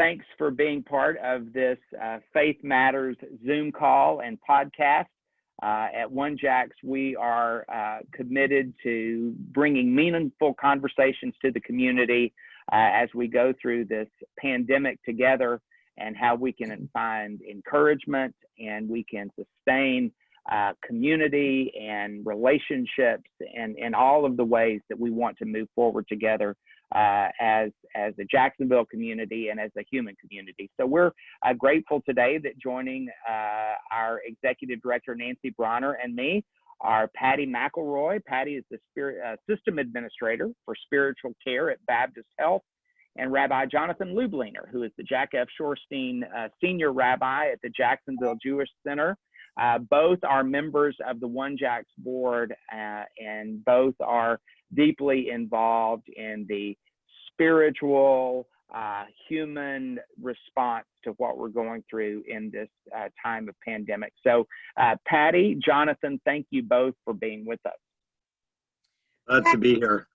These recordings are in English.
Thanks for being part of this Faith Matters Zoom call and podcast. At OneJax, we are committed to bringing meaningful conversations to the community as we go through this pandemic together, and how we can find encouragement and we can sustain community and relationships and all of the ways that we want to move forward together as a Jacksonville community and as a human community. So we're grateful today that joining our Executive Director, Nancy Bronner, and me are Patty McElroy. Patty is the System Administrator for Spiritual Care at Baptist Health, and Rabbi Jonathan Lubliner, who is the Jack F. Shorstein Senior Rabbi at the Jacksonville Jewish Center. Both are members of the OneJax board, and both are deeply involved in the spiritual, human response to what we're going through in this time of pandemic. So Patty, Jonathan, thank you both for being with us. Glad to be here.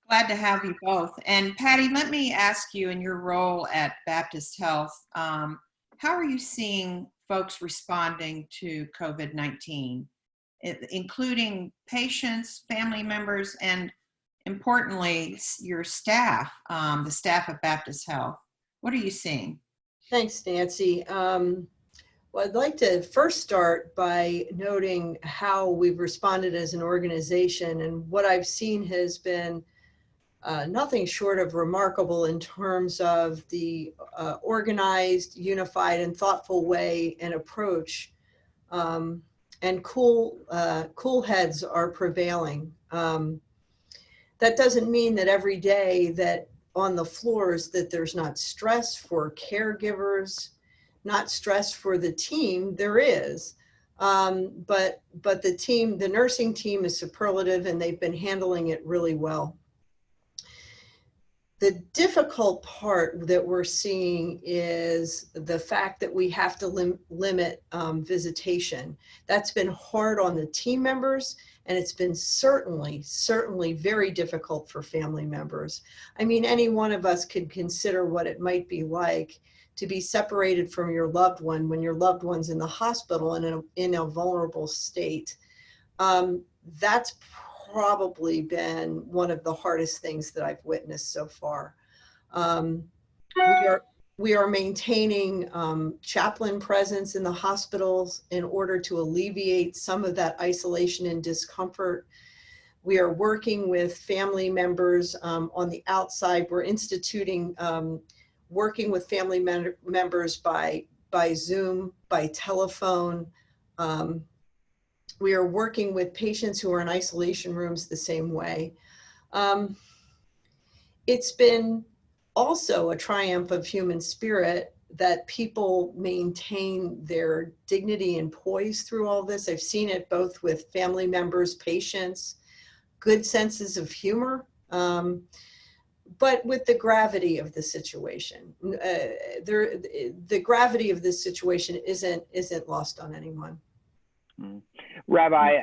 Glad to have you both. And Patty, let me ask you, in your role at Baptist Health, how are you seeing folks responding to COVID-19, including patients, family members, and importantly, your staff, the staff of Baptist Health? What are you seeing? Thanks, Nancy. Well, I'd like to first start by noting how we've responded as an organization, and what I've seen has been nothing short of remarkable in terms of the organized, unified, and thoughtful way and approach, and cool heads are prevailing. That doesn't mean that every day that on the floors that there's not stress for caregivers, not stress for the team. There is, but the nursing team is superlative, and they've been handling it really well. The difficult part that we're seeing is the fact that we have to limit visitation. That's been hard on the team members, and it's been certainly very difficult for family members. I mean, any one of us could consider what it might be like to be separated from your loved one when your loved one's in the hospital and in a vulnerable state. That's probably been one of the hardest things that I've witnessed so far. We are maintaining chaplain presence in the hospitals in order to alleviate some of that isolation and discomfort. We are working with family members on the outside. We're instituting working with family members by Zoom, by telephone. We are working with patients who are in isolation rooms the same way. It's been also a triumph of human spirit that people maintain their dignity and poise through all this. I've seen it both with family members, patients, good senses of humor, but with the gravity of the situation. The gravity of this situation isn't lost on anyone. Rabbi,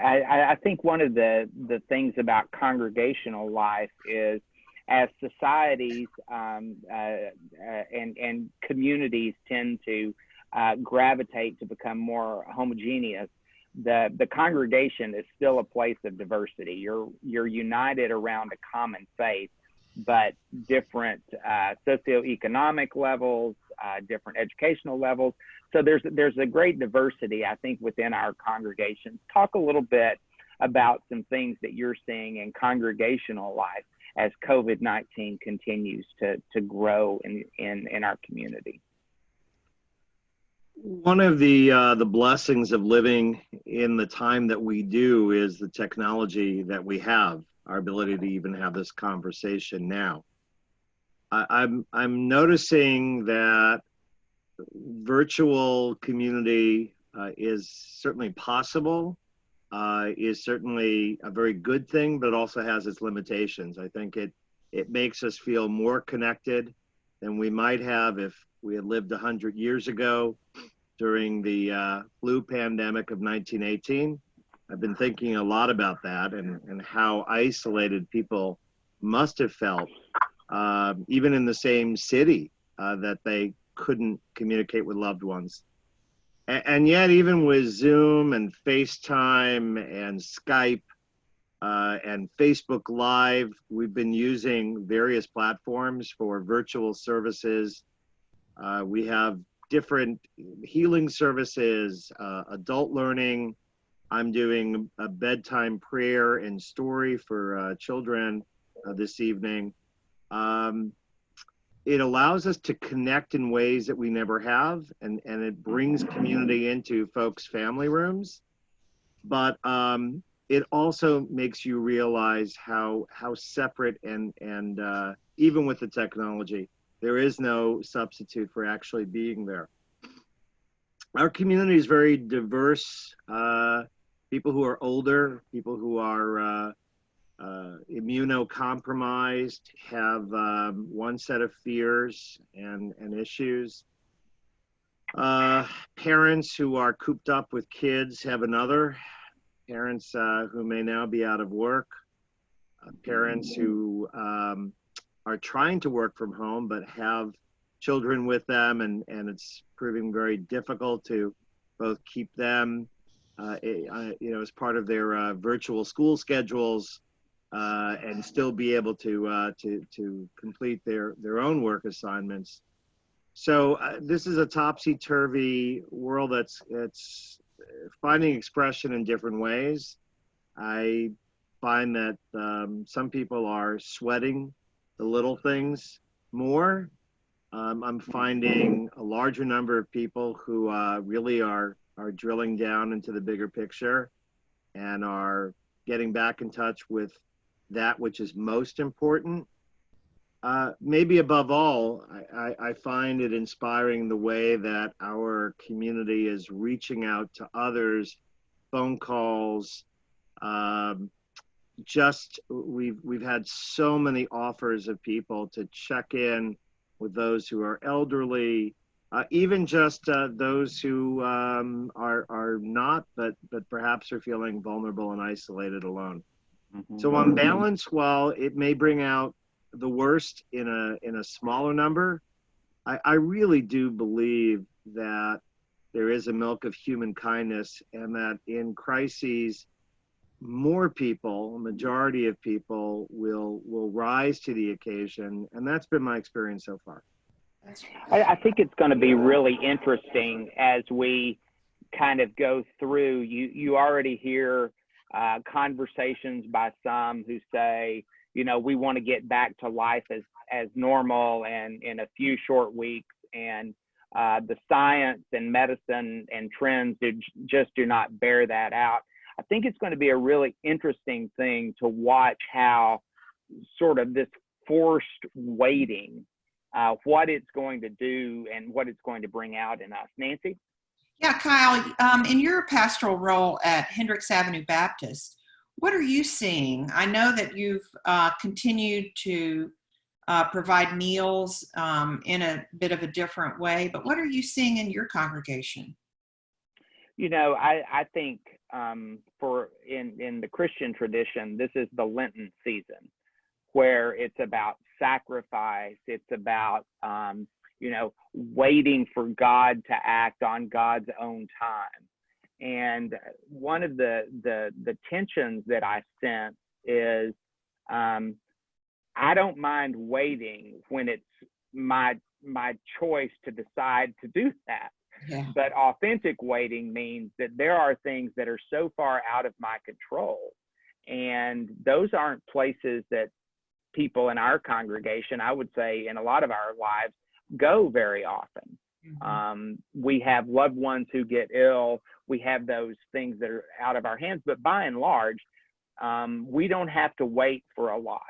I think one of the things about congregational life is, as societies and communities tend to gravitate to become more homogeneous, the congregation is still a place of diversity. You're united around a common faith, but different socioeconomic levels, different educational levels. So there's a great diversity, I think, within our congregations. Talk a little bit about some things that you're seeing in congregational life as COVID-19 continues to grow in our community. One of the blessings of living in the time that we do is the technology that we have, our ability to even have this conversation now. I'm noticing that virtual community is certainly possible, is certainly a very good thing, but it also has its limitations. I think it makes us feel more connected than we might have if we had lived 100 years ago during the flu pandemic of 1918. I've been thinking a lot about that and how isolated people must have felt, even in the same city that they couldn't communicate with loved ones. And yet, even with Zoom and FaceTime and Skype and Facebook Live, we've been using various platforms for virtual services. We have different healing services, adult learning. I'm doing a bedtime prayer and story for children this evening. It allows us to connect in ways that we never have, and it brings community into folks' family rooms. But it also makes you realize how separate and even with the technology, there is no substitute for actually being there. Our community is very diverse. People who are older, people who are immunocompromised, have one set of fears and issues. Parents who are cooped up with kids have another. Parents who may now be out of work. Parents who are trying to work from home but have children with them, and it's proving very difficult to both keep them as part of their virtual school schedules, and still be able to complete their own work assignments. So this is a topsy-turvy world that's finding expression in different ways. I find that some people are sweating the little things more. I'm finding a larger number of people who really are drilling down into the bigger picture and are getting back in touch with that which is most important. Maybe above all, I find it inspiring the way that our community is reaching out to others, phone calls. We've had so many offers of people to check in with those who are elderly, even just those who are not, but perhaps are feeling vulnerable and isolated alone. Mm-hmm. So on balance, while it may bring out the worst in a smaller number, I really do believe that there is a milk of human kindness, and that in crises, more people, a majority of people, will rise to the occasion, and that's been my experience so far. I think it's going to be really interesting as we kind of go through. You already hear conversations by some who say, we want to get back to life as normal and in a few short weeks, and the science and medicine and trends just do not bear that out. I think it's going to be a really interesting thing to watch how sort of this forced waiting, what it's going to do and what it's going to bring out in us. Nancy? Yeah, Kyle, in your pastoral role at Hendricks Avenue Baptist, what are you seeing? I know that you've continued to provide meals in a bit of a different way, but what are you seeing in your congregation? I think in the Christian tradition, this is the Lenten season, where it's about sacrifice. It's about, waiting for God to act on God's own time. And one of the tensions that I sense is I don't mind waiting when it's my choice to decide to do that. Yeah. But authentic waiting means that there are things that are so far out of my control. And those aren't places that people in our congregation, I would say in a lot of our lives, go very often. Mm-hmm. We have loved ones who get ill. We have those things that are out of our hands. But by and large, we don't have to wait for a lot.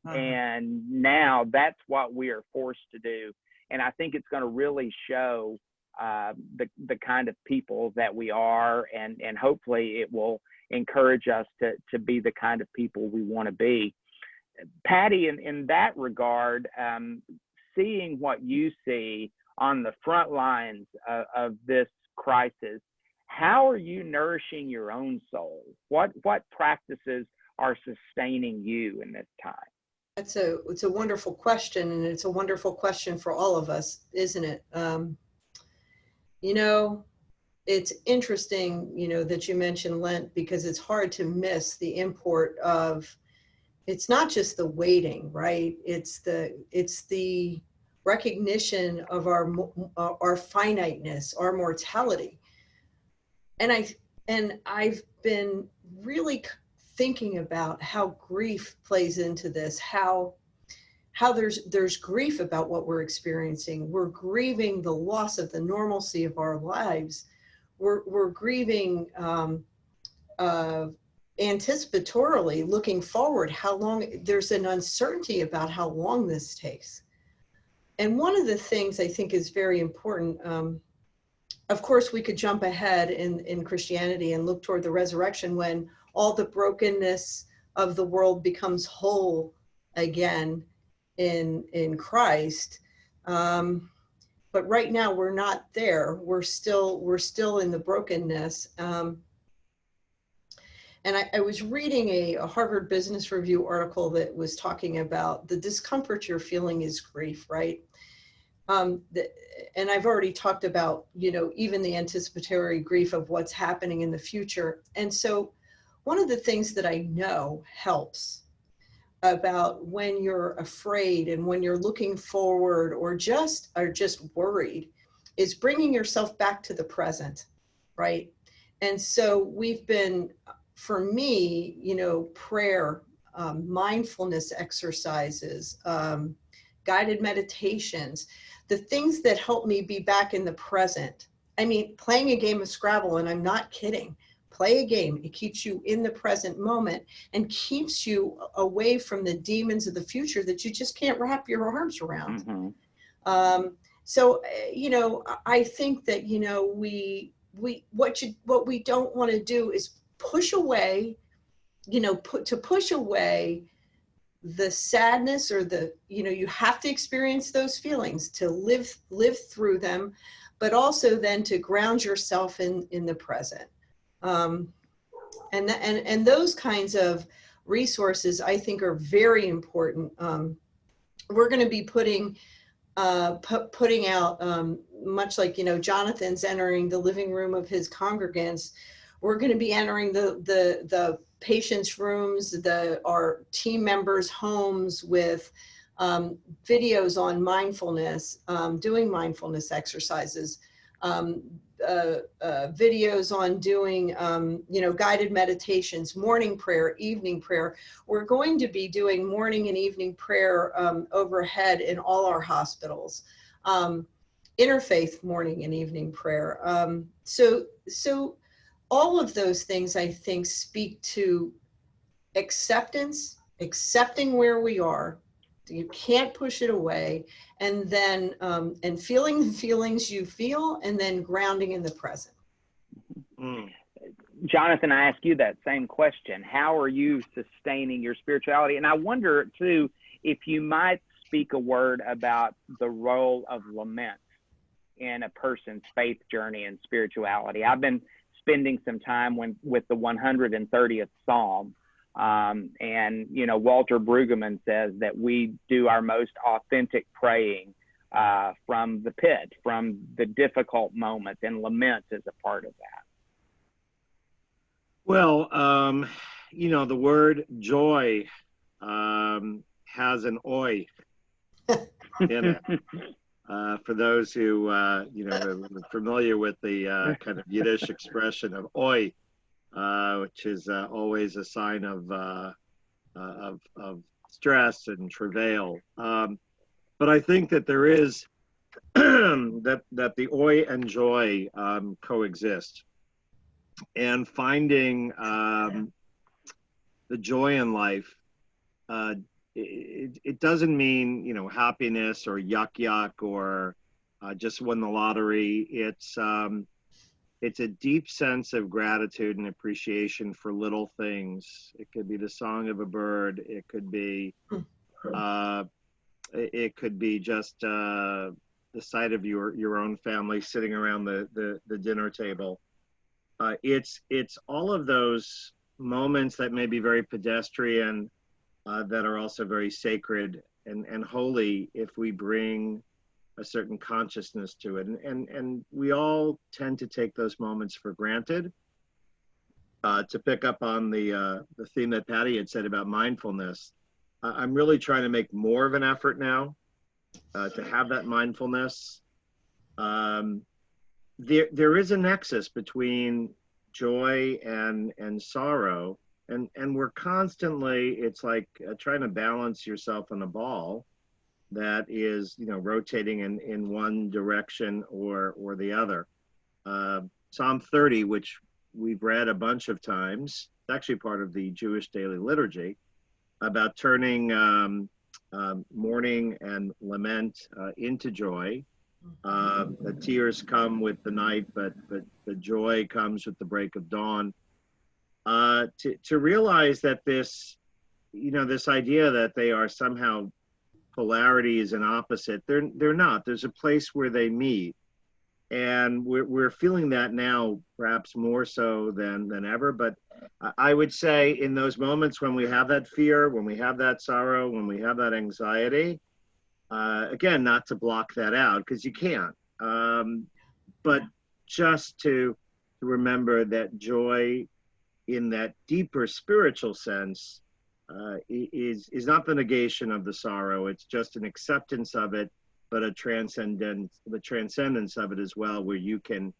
Uh-huh. And now that's what we are forced to do. And I think it's going to really show the kind of people that we are, and hopefully it will encourage us to be the kind of people we want to be. Patty, in that regard, seeing what you see on the front lines of this crisis, how are you nourishing your own soul? What practices are sustaining you in this time? It's a wonderful question, and it's a wonderful question for all of us, isn't it? You know, it's interesting, that you mentioned Lent, because it's hard to miss the import of, it's not just the waiting, right? It's the recognition of our finiteness, our mortality. And I've been really thinking about how grief plays into this, how there's grief about what we're experiencing. We're grieving the loss of the normalcy of our lives. We're grieving anticipatorily, looking forward, how long. There's an uncertainty about how long this takes. And one of the things I think is very important, of course, we could jump ahead in Christianity and look toward the resurrection, when all the brokenness of the world becomes whole again in Christ. But right now we're not there. We're still in the brokenness. And I was reading a Harvard Business Review article that was talking about the discomfort you're feeling is grief, right? And I've already talked about, even the anticipatory grief of what's happening in the future. And so one of the things that I know helps about when you're afraid and when you're looking forward or just worried is bringing yourself back to the present, right? And so we've been, for me, prayer, mindfulness exercises, guided meditations, the things that help me be back in the present. I mean, playing a game of Scrabble, and I'm not kidding, play a game. It keeps you in the present moment and keeps you away from the demons of the future that you just can't wrap your arms around. Mm-hmm. So, I think that, what we don't want to do is push away, push away the sadness or you have to experience those feelings to live through them, but also then to ground yourself in the present. And those kinds of resources, I think, are very important. We're going to be putting out, much like, Jonathan's entering the living room of his congregants, we're going to be entering the patients' rooms, our team members' homes with videos on mindfulness, doing mindfulness exercises, videos on doing, guided meditations, morning prayer, evening prayer. We're going to be doing morning and evening prayer overhead in all our hospitals, interfaith morning and evening prayer. So all of those things, I think, speak to accepting where we are. You can't push it away, and then and feeling the feelings you feel, and then grounding in the present. Jonathan, I ask you that same question. How are you sustaining your spirituality? And I wonder too, if you might speak a word about the role of lament in a person's faith journey and spirituality. I've been spending some time with the 130th Psalm. And, Walter Brueggemann says that we do our most authentic praying from the pit, from the difficult moments, and lament is a part of that. Well, the word joy has an oi in it. For those who, are familiar with the kind of Yiddish expression of oi, which is always a sign of stress and travail. But I think that there is that the oi and joy coexist, and finding the joy in life. It doesn't mean happiness or yuck or just won the lottery. It's a deep sense of gratitude and appreciation for little things. It could be the song of a bird. It could be just the sight of your own family sitting around the dinner table. It's all of those moments that may be very pedestrian, that are also very sacred and holy if we bring a certain consciousness to it. And we all tend to take those moments for granted. To pick up on the theme that Patty had said about mindfulness, I'm really trying to make more of an effort now to have that mindfulness. There is a nexus between joy and sorrow, and we're constantly, it's like trying to balance yourself on a ball that is, rotating in one direction or the other. Psalm 30, which we've read a bunch of times, it's actually part of the Jewish daily liturgy, about turning mourning and lament into joy. The tears come with the night, but the joy comes with the break of dawn. To realize that this idea that they are somehow polarities and opposite, they're not. There's a place where they meet, and we're feeling that now, perhaps more so than ever. But I would say in those moments when we have that fear, when we have that sorrow, when we have that anxiety, again, not to block that out because you can't, but just to remember that joy in that deeper spiritual sense is not the negation of the sorrow. It's just an acceptance of it, but the transcendence of it as well, where you can,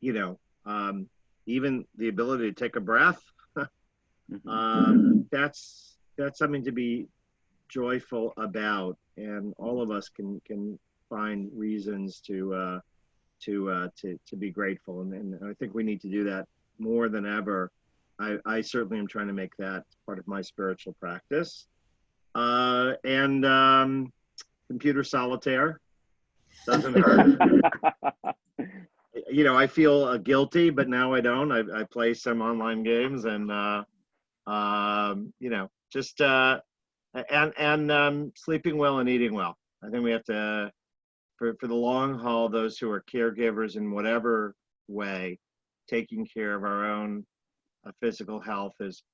even the ability to take a breath. That's something to be joyful about, and all of us can find reasons to be grateful, and I think we need to do that more than ever. I certainly am trying to make that part of my spiritual practice. And computer solitaire doesn't hurt. I feel guilty, but now I don't. I play some online games, and just sleeping well and eating well. I think we have to, for the long haul, those who are caregivers in whatever way, taking care of our own physical health is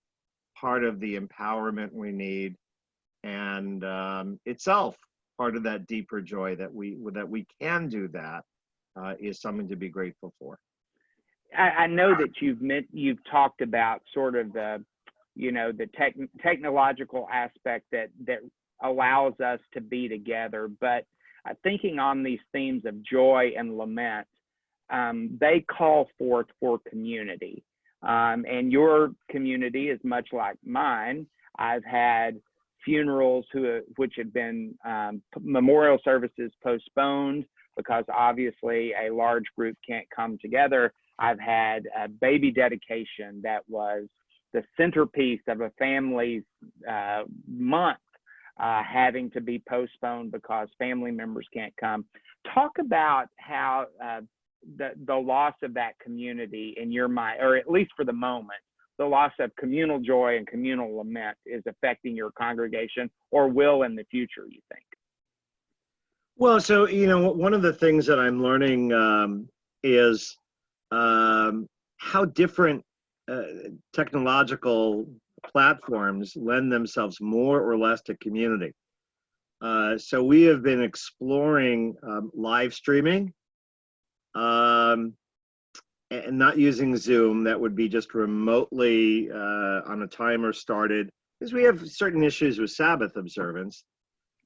part of the empowerment we need, and itself part of that deeper joy that we can do that is something to be grateful for. I know that you've talked about sort of the technological aspect that allows us to be together, but thinking on these themes of joy and lament, they call forth for community. And your community is much like mine. I've had funerals which had been memorial services postponed because obviously a large group can't come together. I've had a baby dedication that was the centerpiece of a family's month having to be postponed because family members can't come. Talk about how the loss of that community in your mind, or at least for the moment, the loss of communal joy and communal lament is affecting your congregation, or will in the future, you think? Well, so, one of the things that I'm learning is how different technological platforms lend themselves more or less to community. So we have been exploring live streaming, and not using Zoom. That would be just remotely on a timer started, because we have certain issues with Sabbath observance.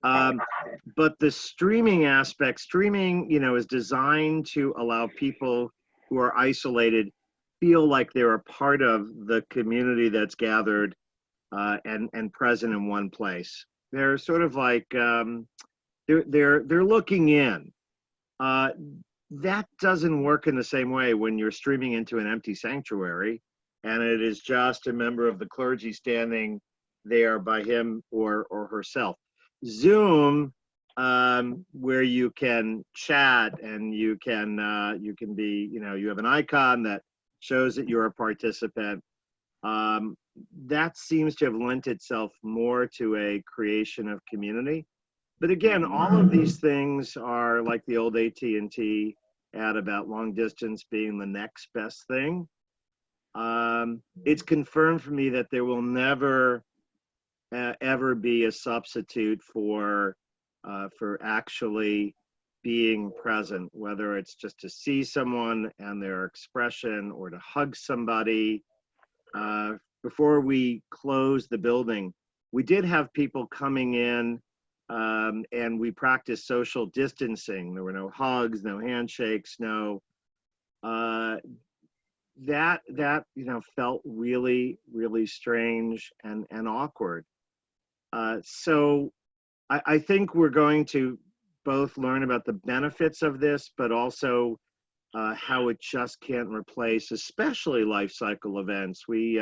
But the streaming aspect, is designed to allow people who are isolated feel like they're a part of the community that's gathered and present in one place. They're sort of like they're looking in. That doesn't work in the same way when you're streaming into an empty sanctuary and it is just a member of the clergy standing there by him or herself. Zoom, where you can chat and you can be, you have an icon that shows that you're a participant. That seems to have lent itself more to a creation of community. But again, all of these things are like the old AT&T ad about long distance being the next best thing. It's confirmed for me that there will never ever be a substitute for actually being present, whether it's just to see someone and their expression or to hug somebody. Before we closed the building, we did have people coming in, and we practiced social distancing. There were no hugs, no handshakes, no. That felt really, really strange and awkward. So I think we're going to both learn about the benefits of this, but also how it just can't replace, especially life cycle events. We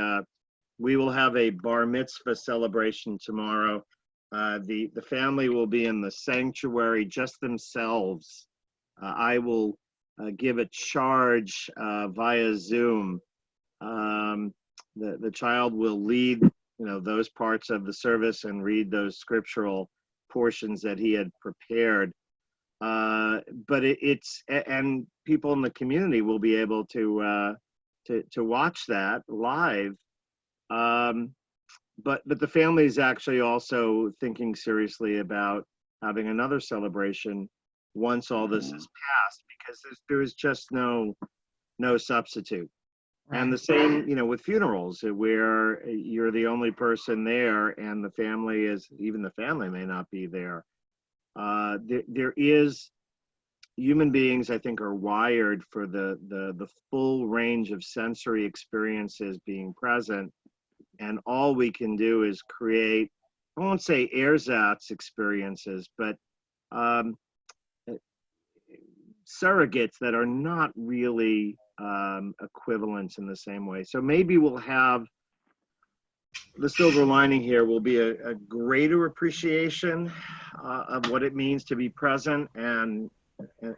will have a bar mitzvah celebration tomorrow. The family will be in the sanctuary just themselves. I will give a charge via Zoom. The child will lead those parts of the service and read those scriptural portions that he had prepared. But and people in the community will be able to watch that live. But the family is actually also thinking seriously about having another celebration once all this is passed, because there is just no substitute. Right. And the same, with funerals, where you're the only person there, and the family may not be there. There is, human beings, I think, are wired for the full range of sensory experiences being present, and all we can do is create, I won't say ersatz experiences, but surrogates that are not really equivalents in the same way. So maybe we'll have, the silver lining here will be a greater appreciation of what it means to be present, and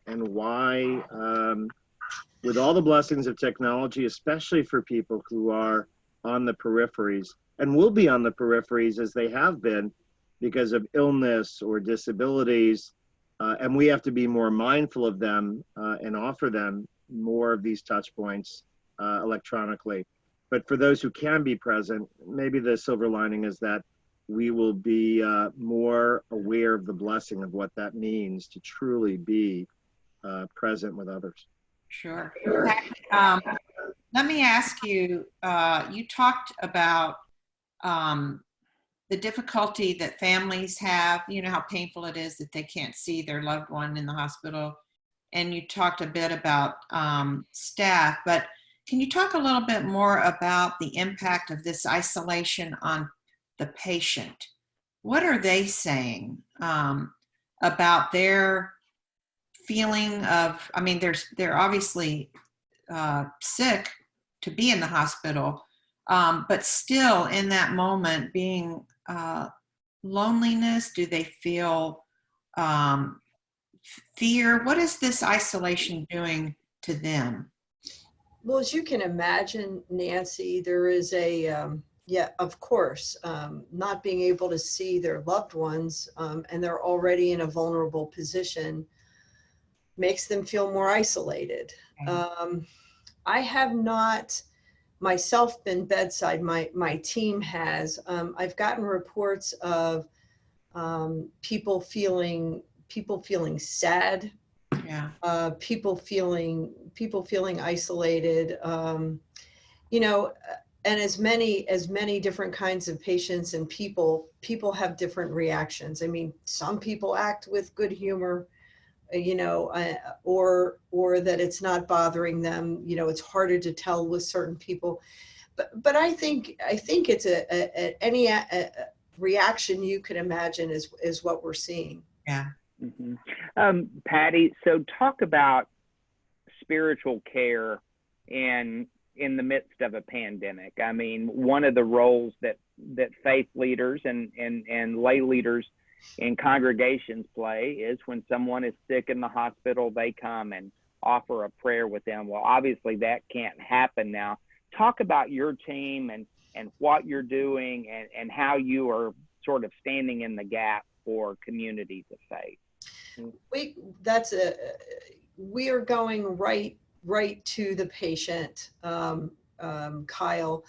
why, with all the blessings of technology, especially for people who are on the peripheries and will be on the peripheries as they have been because of illness or disabilities, and we have to be more mindful of them and offer them more of these touch points electronically. But for those who can be present, maybe the silver lining is that we will be more aware of the blessing of what that means to truly be present with others. Sure. Let me ask you, you talked about the difficulty that families have, how painful it is that they can't see their loved one in the hospital. And you talked a bit about staff, but can you talk a little bit more about the impact of this isolation on the patient? What are they saying about their feeling of, they're obviously sick to be in the hospital, but still in that moment being loneliness? Do they feel fear? What is this isolation doing to them? Well, as you can imagine, Nancy, there is of course, not being able to see their loved ones, and they're already in a vulnerable position, makes them feel more isolated. I have not myself been bedside. My team has. I've gotten reports of people feeling sad. Yeah. People feeling isolated. And as many different kinds of patients and people have different reactions. Some people act with good humor, or that it's not bothering them. It's harder to tell with certain people, but I think it's any reaction you can imagine is what we're seeing. Yeah. Mm-hmm. Patty, so talk about spiritual care in the midst of a pandemic. One of the roles that faith leaders and lay leaders in congregations play is when someone is sick in the hospital, they come and offer a prayer with them. Well, obviously that can't happen now. Talk about your team and what you're doing and how you are sort of standing in the gap for communities of faith. We are going right to the patient, Kyle.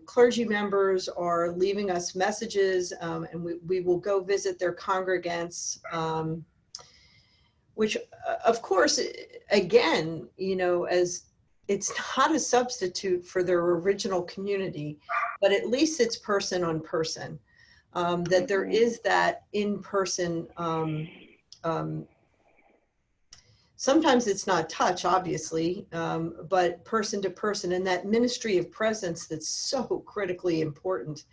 Clergy members are leaving us messages, and we will go visit their congregants, which of course, again, as it's not a substitute for their original community, but at least it's person on person, that there is that in-person, sometimes it's not touch, obviously, but person to person, and that ministry of presence that's so critically important.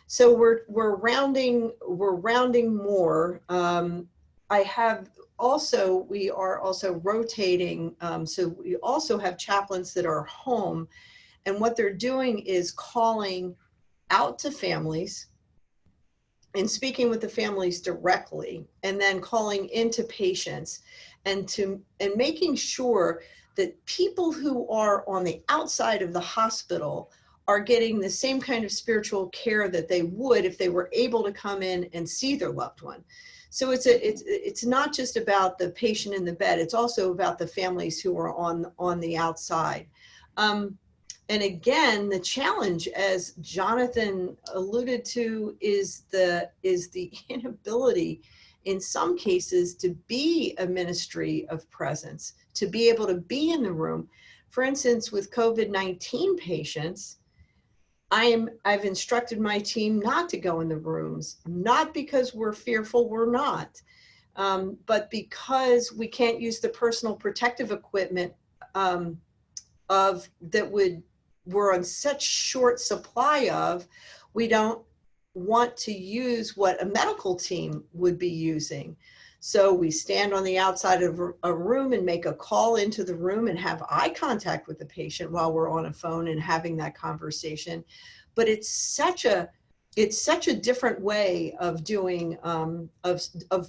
So we're rounding more. We are also rotating. So we also have chaplains that are home, and what they're doing is calling out to families and speaking with the families directly, and then calling into patients, and making sure that people who are on the outside of the hospital are getting the same kind of spiritual care that they would if they were able to come in and see their loved one. So it's not just about the patient in the bed, it's also about the families who are on the outside. And again, the challenge, as Jonathan alluded to, is the inability in some cases to be a ministry of presence, to be able to be in the room. For instance, with COVID-19 patients, I've instructed my team not to go in the rooms, not because we're fearful, we're not, but because we can't use the personal protective equipment we're on such short supply of. We don't want to use what a medical team would be using. So we stand on the outside of a room and make a call into the room and have eye contact with the patient while we're on a phone and having that conversation. But it's such a different way of doing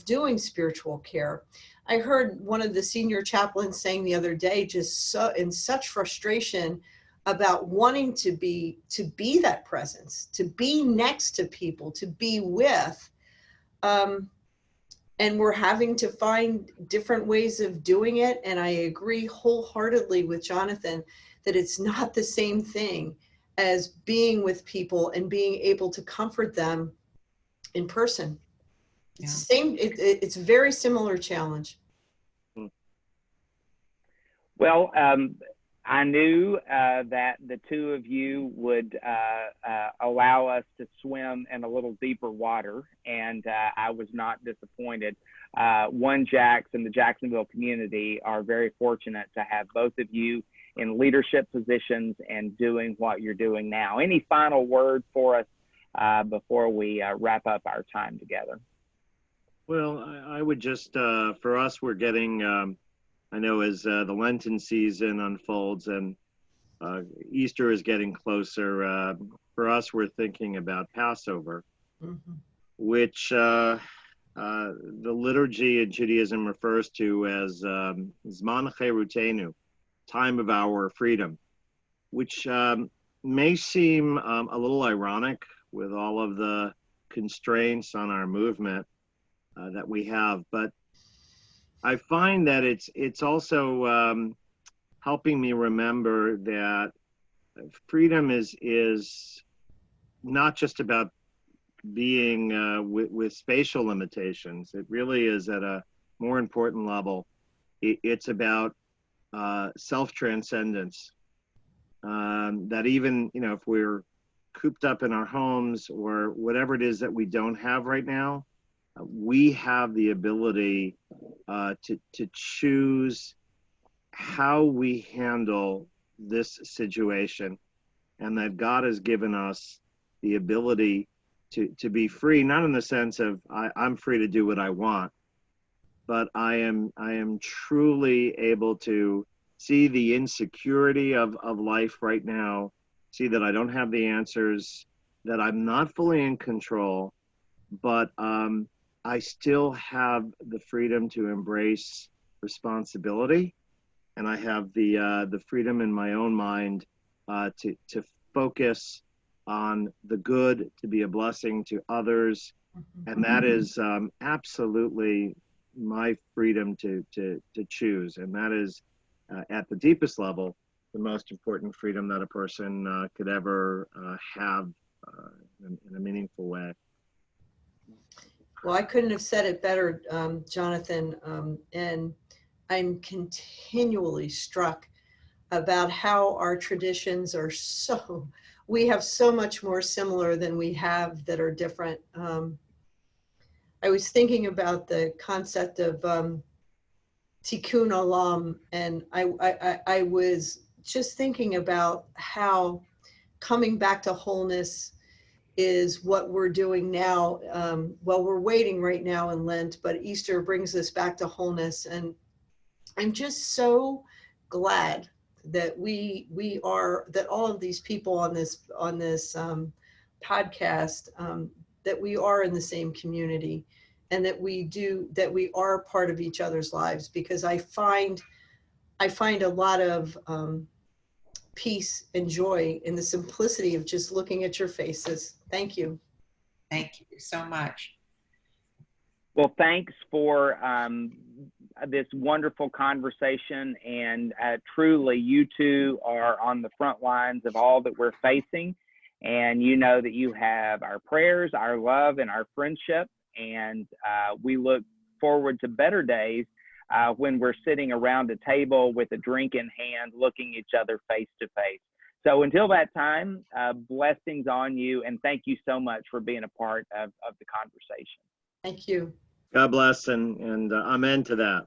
doing spiritual care. I heard one of the senior chaplains saying the other day, just so in such frustration about wanting to be that presence, to be next to people, to be with, and we're having to find different ways of doing it. And I agree wholeheartedly with Jonathan that it's not the same thing as being with people and being able to comfort them in person. It's the same. It's a very similar challenge. Well, I knew that the two of you would allow us to swim in a little deeper water, and I was not disappointed. OneJax and the Jacksonville community are very fortunate to have both of you in leadership positions and doing what you're doing now. Any final word for us before we wrap up our time together? Well, I would just, for us, we're getting, I know as the Lenten season unfolds and Easter is getting closer, for us, we're thinking about Passover, which the liturgy in Judaism refers to as Zman Cherutenu, time of our freedom, which may seem a little ironic with all of the constraints on our movement that we have, but I find that it's also helping me remember that freedom is not just about being with spatial limitations. It really is at a more important level. It's about self-transcendence. That even, if we're cooped up in our homes or whatever it is that we don't have right now, we have the ability to choose how we handle this situation, and that God has given us the ability to be free, not in the sense of I'm free to do what I want, but I am truly able to see the insecurity of life right now, see that I don't have the answers, that I'm not fully in control, but I still have the freedom to embrace responsibility, and I have the freedom in my own mind to focus on the good, to be a blessing to others, and that is absolutely my freedom to choose, and that is at the deepest level the most important freedom that a person could ever have in a meaningful way. Well, I couldn't have said it better, Jonathan. And I'm continually struck about how our traditions are we have so much more similar than we have that are different. I was thinking about the concept of tikkun olam, and I was just thinking about how coming back to wholeness is what we're doing now. Well, we're waiting right now in Lent, but Easter brings us back to wholeness. And I'm just so glad that that all of these people on this podcast, that we are in the same community, and that we are part of each other's lives, because I find a lot of peace and joy in the simplicity of just looking at your faces. Thank you. Thank you so much. Well, thanks for this wonderful conversation. And truly, you two are on the front lines of all that we're facing. And you know that you have our prayers, our love, and our friendship. And we look forward to better days when we're sitting around a table with a drink in hand, looking each other face to face. So until that time, blessings on you, and thank you so much for being a part of the conversation. Thank you. God bless, and amen to that.